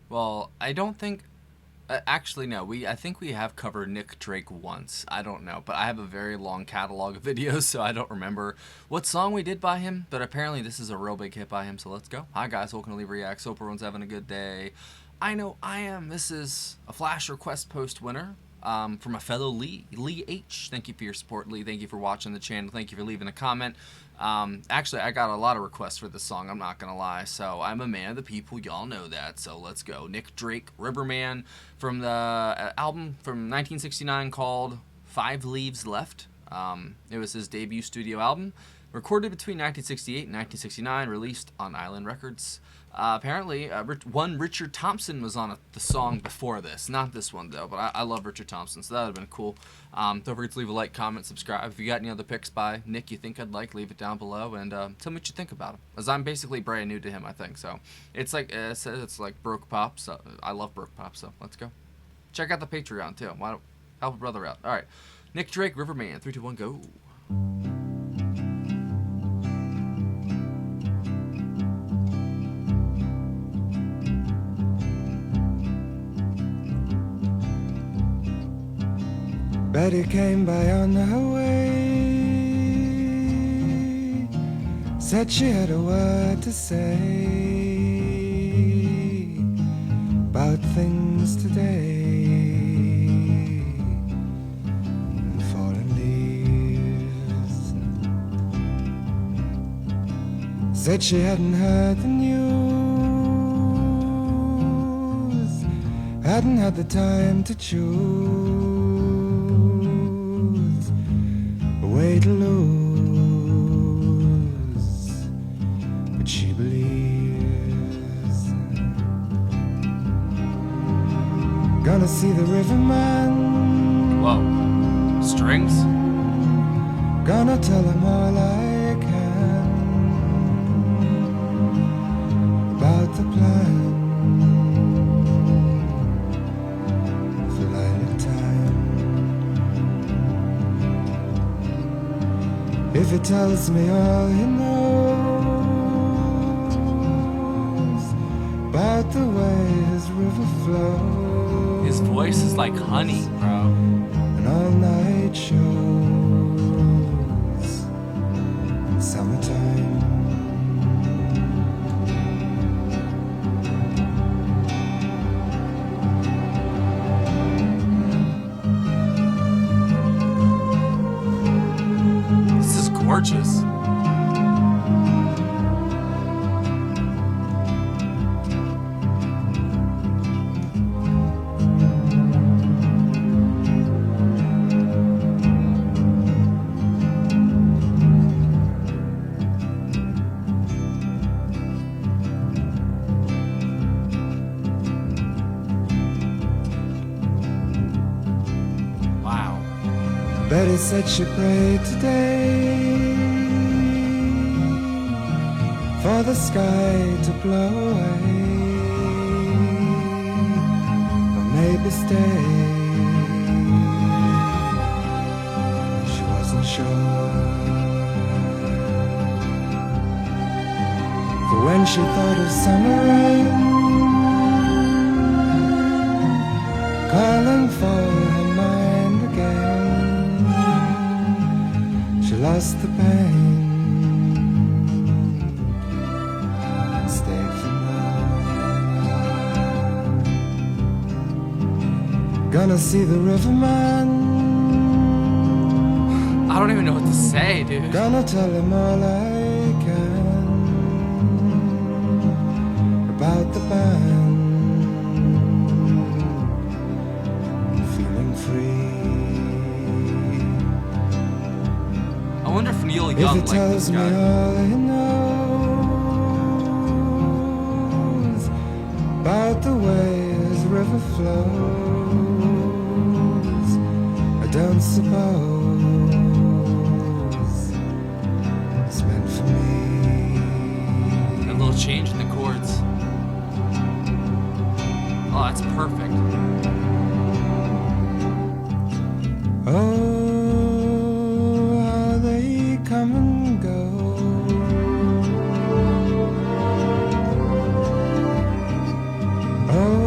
Well, I don't think. Actually, no. I think we have covered Nick Drake once. I don't know, but I have a very long catalog of videos, so I don't remember what song we did by him. But apparently, this is a real big hit by him. So let's go. Hi guys, welcome to Leave Reacts. Hope everyone's having a good day. I know I am. This is a flash request post winner. From a fellow Lee H. Thank you for your support, Lee. Thank you for watching the channel. Thank you for leaving a comment. Actually, I got a lot of requests for this song, I'm not gonna lie. So I'm a man of the people, y'all know that. So let's go. Nick Drake, Riverman, from the album from 1969 called Five Leaves Left. It was his debut studio album, recorded between 1968 and 1969, released on Island Records. Apparently, one Richard Thompson was on the song before this. Not this one, though, but I love Richard Thompson, so that would have been cool. Don't forget to leave a like, comment, subscribe. If you got any other picks by Nick you think I'd like, leave it down below, and tell me what you think about him. As I'm basically brand new to him, I think, so. It's like, it says it's like Broke Pop, so I love Broke Pop, so let's go. Check out the Patreon, too. Why don't help a brother out. All right. Nick Drake, Riverman, 3, 2, 1, go. Betty came by on her way, said she had a word to say about things today and fallen leaves. Said she hadn't heard the news, hadn't had the time to choose way to lose, but she believes. Gonna see the Riverman. Whoa. Strings? Gonna tell him all I can about the plan for light time. If he tells me all he knows about the way his river flows, His voice is like honey, bro. and all night shows in summertime. This is gorgeous. Wow. Betty said she prayed today for the sky to blow away, or maybe stay. She wasn't sure, for when she thought of summer rain calling for her mind again, she lost the pain and stayed for more. Gonna see the Riverman, I don't even know what to say, dude. gonna tell him all I can about the band. Feeling free. I wonder if Neil If Young he liked tells this me guy. all he knows about the way his river flows, I don't suppose it's meant for me. A little change in the chords. Oh, that's perfect. Oh, how they come and go. Oh,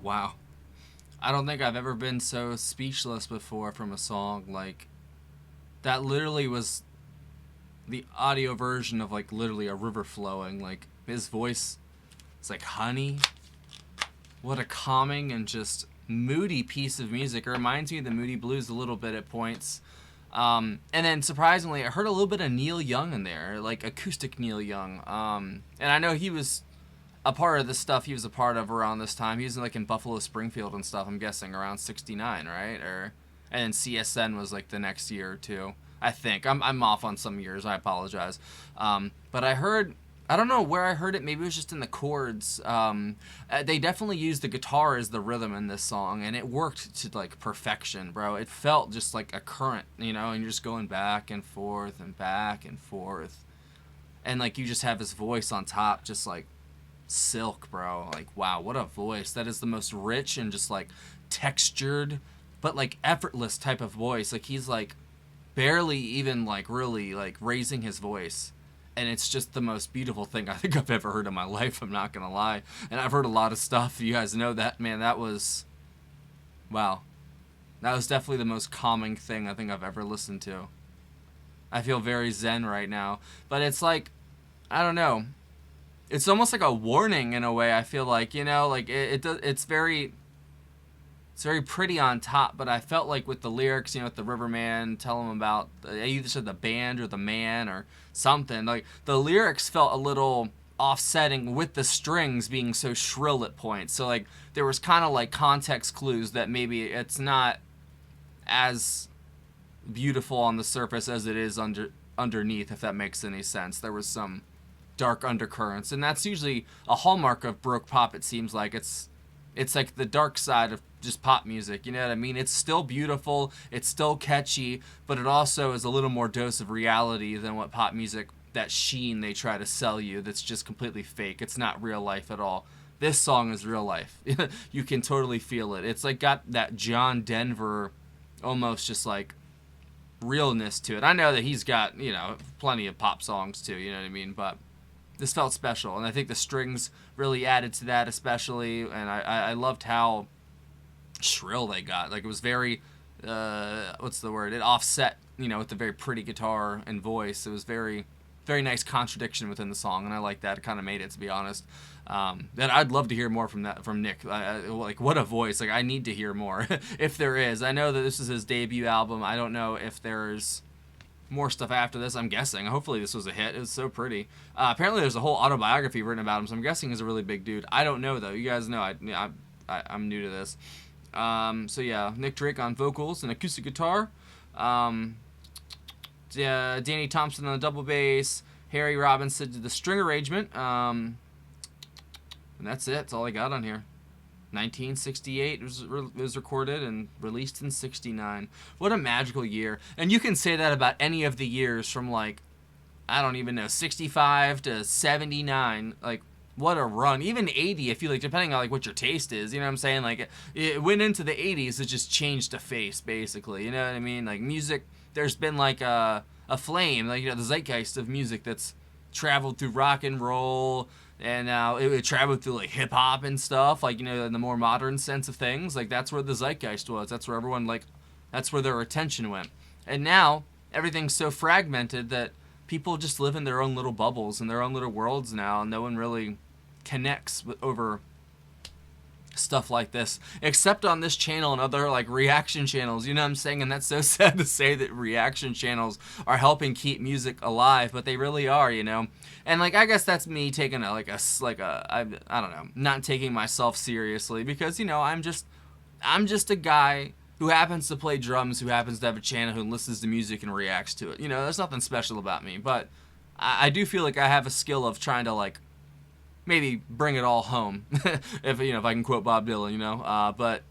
Wow. I don't think I've ever been so speechless before from a song. Like, that literally was the audio version of, like, literally a river flowing. Like, his voice, it's like honey. What a calming and just moody piece of music. It reminds me of the Moody Blues a little bit at points. And then surprisingly, I heard a little bit of Neil Young in there, like acoustic Neil Young. And I know he was a part of the stuff he was a part of around this time. He was like in Buffalo Springfield and stuff, I'm guessing around 69, right? And then CSN was like the next year or two, I think. I'm off on some years, I apologize. But I don't know where I heard it. Maybe it was just in the chords. They definitely used the guitar as the rhythm in this song, and it worked to like perfection, bro. It felt just like a current, and you're just going back and forth and back and forth, and like you just have his voice on top, just like silk, bro. Like, wow, what a voice. That is the most rich and just like textured, but like effortless type of voice. Like he's like barely even like really like raising his voice. And it's just the most beautiful thing I think I've ever heard in my life, I'm not going to lie. And I've heard a lot of stuff. You guys know that, man, that was, wow. That was definitely the most calming thing I think I've ever listened to. I feel very zen right now. But it's like, I don't know. It's almost like a warning in a way, I feel like, like it's very pretty on top, but I felt like with the lyrics, with the Riverman, tell him about, I either said the band or the man or something, like the lyrics felt a little offsetting with the strings being so shrill at points. So like there was kind of like context clues that maybe it's not as beautiful on the surface as it is underneath, if that makes any sense. There was some dark undercurrents, and that's usually a hallmark of Baroque pop. It seems like it's like the dark side of just pop music, you know what I mean? It's still beautiful, it's still catchy, but it also is a little more dose of reality than what pop music, that sheen they try to sell you, that's just completely fake. It's not real life at all. This song is real life. You can totally feel it. It's like got that John Denver, almost just like realness to it. I know that he's got, plenty of pop songs too, you know what I mean? But this felt special, and I think the strings really added to that especially, and I loved how shrill they got. Like, it was very, what's the word? It offset, with the very pretty guitar and voice. It was very, very nice contradiction within the song, and I like that. It kind of made it, to be honest. And I'd love to hear more from Nick. Like, what a voice. Like, I need to hear more, if there is. I know that this is his debut album. I don't know if there's more stuff after this, I'm guessing. Hopefully this was a hit. It was so pretty. Apparently there's a whole autobiography written about him, so I'm guessing he's a really big dude. I don't know, though. You guys know I'm new to this. So yeah, Nick Drake on vocals and acoustic guitar. Danny Thompson on the double bass. Harry Robinson did the string arrangement. And that's it. That's all I got on here. 1968 was recorded and released in 69. What a magical year. And you can say that about any of the years from, like, I don't even know, 65 to 79. Like, what a run. Even 80, I feel like, depending on like what your taste is, you know what I'm saying? Like, it went into the 80s, it just changed a face, basically. You know what I mean? Like, music, there's been like a flame, like, the zeitgeist of music that's traveled through rock and roll, and now it traveled through like hip hop and stuff, like, in the more modern sense of things. Like, that's where the zeitgeist was. That's where everyone, like, that's where their attention went. And now everything's so fragmented that people just live in their own little bubbles and their own little worlds now, and no one really connects over stuff like this, except on this channel and other like reaction channels, you know what I'm saying? And that's so sad to say that reaction channels are helping keep music alive, but they really are, and like, I guess that's me taking I don't know, not taking myself seriously, because I'm just a guy who happens to play drums, who happens to have a channel, who listens to music and reacts to it. There's nothing special about me, but I do feel like I have a skill of trying to like maybe bring it all home, if I can quote Bob Dylan, but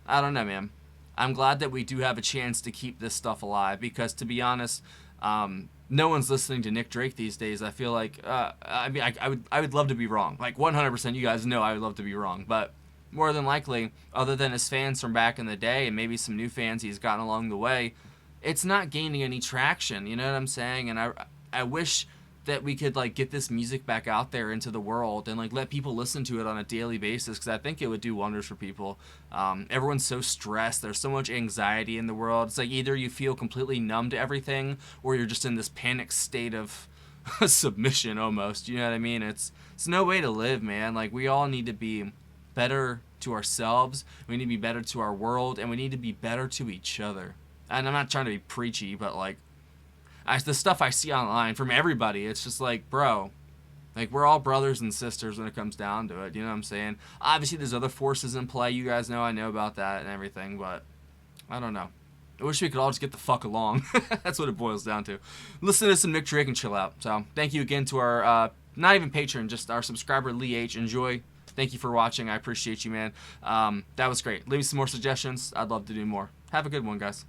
I don't know, man. I'm glad that we do have a chance to keep this stuff alive, because, to be honest, no one's listening to Nick Drake these days. I feel like, I would love to be wrong. Like, 100%, you guys know I would love to be wrong, but more than likely, other than his fans from back in the day and maybe some new fans he's gotten along the way, it's not gaining any traction, you know what I'm saying? And I wish that we could like get this music back out there into the world and like let people listen to it on a daily basis, because I think it would do wonders for people. Everyone's so stressed, there's so much anxiety in the world. It's like either you feel completely numb to everything or you're just in this panic state of submission almost, you know what I mean? It's no way to live, man. Like we all need to be better to ourselves, we need to be better to our world, and we need to be better to each other. And I'm not trying to be preachy, but like the stuff I see online from everybody, it's just like, bro, like we're all brothers and sisters when it comes down to it. You know what I'm saying? Obviously, there's other forces in play. You guys know I know about that and everything, but I don't know. I wish we could all just get the fuck along. That's what it boils down to. Listen to some Nick Drake and chill out. So thank you again to our not even patron, just our subscriber Lee H. Enjoy. Thank you for watching. I appreciate you, man. That was great. Leave me some more suggestions. I'd love to do more. Have a good one, guys.